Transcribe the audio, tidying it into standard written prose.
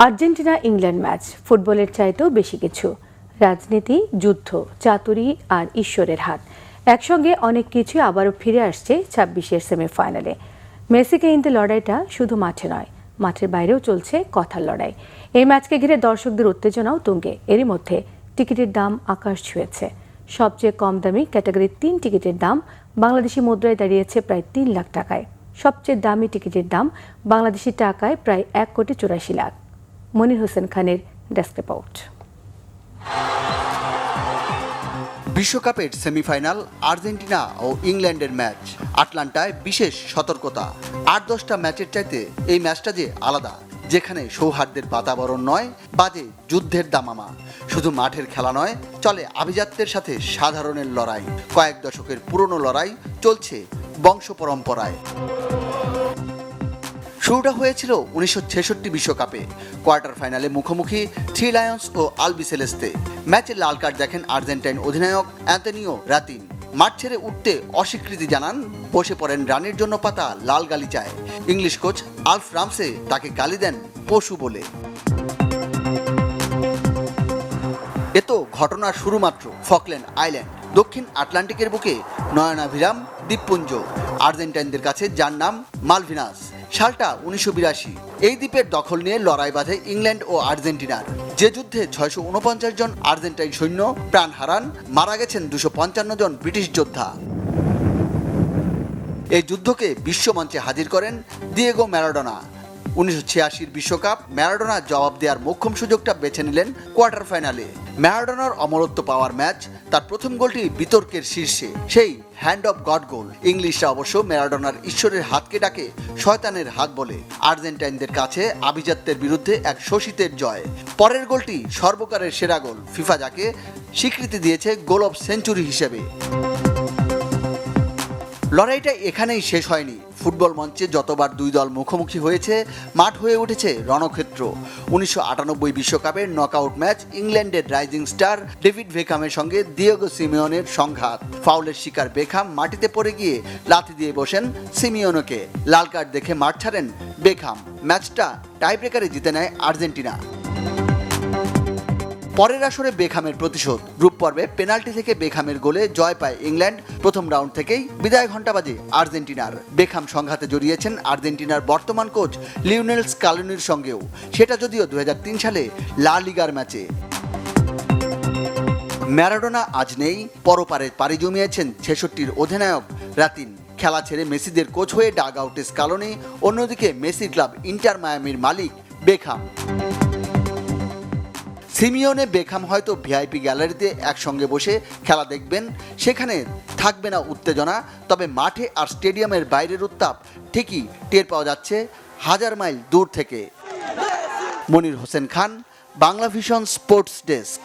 Argentina England match ফুটবলের চাইতেও বেশি কিছু। রাজনীতি, যুদ্ধ, চাতুরি আর ঈশ্বরের হাত একসঙ্গে অনেক কিছু আবারও ফিরে আসছে ২৬-এর সেমিফাইনালে। মেসিকে ইনতে লড়াইটা শুধু মাঠে নয়, মাঠের বাইরেও চলছে কথার লড়াই। এই ম্যাচকে ঘিরে দর্শকদের উত্তেজনাও তুঙ্গে। এরই মধ্যে টিকিটের দাম আকাশ ছুঁয়েছে। সবচেয়ে কম দামি ক্যাটাগরির ৩ টিকিটের দাম বাংলাদেশি মুদ্রায় দাঁড়িয়েছে প্রায় ৩ লাখ টাকায়। সবচেয়ে দামি টিকিটের দাম বাংলাদেশি টাকায় প্রায় ১,৮৪,০০,০০০ লাখ। মনির হোসেন খানের ডেস্ক রিপোর্ট। বিশ্বকাপের সেমিফাইনাল আর্জেন্টিনা ও ইংল্যান্ডের ম্যাচ। আটলান্টায় বিশেষ সতর্কতা। ৮-১০টা ম্যাচের চাইতে এই ম্যাচটা যে আলাদা, যেখানে সৌহার্দ্যের বাতাবরণ নয়, বাজে যুদ্ধের দামামা। শুধু মাঠের খেলা নয়, চলে আভিজাত্যের সাথে সাধারণের লড়াই। কয়েক দশকের পুরনো লড়াই চলছে বংশ পরম্পরায়। শুরুটা হয়েছিল ১৯৬৬ বিশ্বকাপে। কোয়ার্টার ফাইনালে মুখোমুখি থ্রি লায়ন্স ও আলবিসেলেস্তে। ম্যাচে লাল কার্ড দেখেন আর্জেন্টাইন অধিনায়ক অ্যান্তোনিও রাতিন। মাঠ ছেড়ে উঠতে অস্বীকৃতি জানান, বসে পড়েন রানের জন্য পাতা লাল গালিচায়। ইংলিশ কোচ আলফ রামসে তাকে গালি দেন পশু বলে। এ তো ঘটনার শুরু মাত্র। ফকল্যান্ড আইল্যান্ড, দক্ষিণ আটলান্টিকের বুকে নয়নাভিরাম দ্বীপপুঞ্জ। আর্জেন্টাইনদের কাছে যার নাম মালভিনাস। সালটা ১৯৮২। এই দ্বীপের দখল নিয়ে লড়াই বাঁধে ইংল্যান্ড ও আর্জেন্টিনার। যে যুদ্ধে ৬৪৯ জন আর্জেন্টাইন সৈন্য প্রাণ হারান, মারা গেছেন ২৫৫ জন ব্রিটিশ যোদ্ধা। এই যুদ্ধকে বিশ্বমঞ্চে হাজির করেন দিয়েগো ম্যারাডোনা। ১৯৮৬ বিশ্বকাপ ম্যারাডোনার জবাব দেওয়ার মোক্ষম সুযোগটা বেছে নিলেন কোয়ার্টার ফাইনালে। ম্যারাডোনার অমরত্ব পাওয়ার ম্যাচ। তার প্রথম গোলটি বিতর্কের শীর্ষে, সেই হ্যান্ড অফ গড গোল। ইংলিশরা অবশ্য ম্যারাডোনার ঈশ্বরের হাতকে ডাকে শয়তানের হাত বলে। আর্জেন্টাইনদের কাছে আভিজাত্যের বিরুদ্ধে এক শোষিতের জয়। পরের গোলটি সর্বকালের সেরা গোল। ফিফা যাকে স্বীকৃতি দিয়েছে গোল অফ সেঞ্চুরি হিসেবে। লড়াইটা এখানেই শেষ হয়নি। ফুটবল মঞ্চে যতবার দুই দল মুখোমুখি হয়েছে, মাঠ হয়ে উঠেছে রণক্ষেত্র। ১৯৯৮ বিশ্বকাপের নকআউট ম্যাচ, ইংল্যান্ডের রাইজিং স্টার ডেভিড বেকহামের সঙ্গে দিয়েগো সিমিওনের সংঘাত। ফাউলের শিকার বেকহাম মাটিতে পড়ে গিয়ে লাথি দিয়ে বসেন সিমিওনোকে। লাল কার্ড দেখে মাঠ ছাড়েন বেকহাম। ম্যাচটা টাইব্রেকারে জিতে নেয় আর্জেন্টিনা। পরের আসরে বেকহামের প্রতিশোধ। গ্রুপ পর্বে পেনাল্টি থেকে বেকহামের গোলে জয় পায় ইংল্যান্ড। প্রথম রাউন্ড থেকেই বিদায় ঘণ্টা বাজে আর্জেন্টিনার। বেকহাম সংঘাতে জড়িয়েছেন আর্জেন্টিনার বর্তমান কোচ লিওনেল স্কালোনির সঙ্গেও, সেটা যদিও ২০০৩ সালে লা লিগার ম্যাচে। ম্যারাডোনা আজ নেই, পরপারে পাড়ি জমিয়েছেন ৬৬-র অধিনায়ক রাতিন। খেলা ছেড়ে মেসিদের কোচ হয়ে ডাগ আউটে স্কালোনি, অন্যদিকে মেসির ক্লাব ইন্টার মায়ামির মালিক বেকহাম। সিমিওনে বেকহাম হয়তো ভিআইপি গ্যালারিতে একসঙ্গে বসে খেলা দেখবেন, সেখানে থাকবে না উত্তেজনা। তবে মাঠে আর স্টেডিয়ামের বাইরের উত্তাপ ঠিকই টের পাওয়া যাচ্ছে হাজার মাইল দূর থেকে। Monir Hossain Khan, Bangla vision sports desk.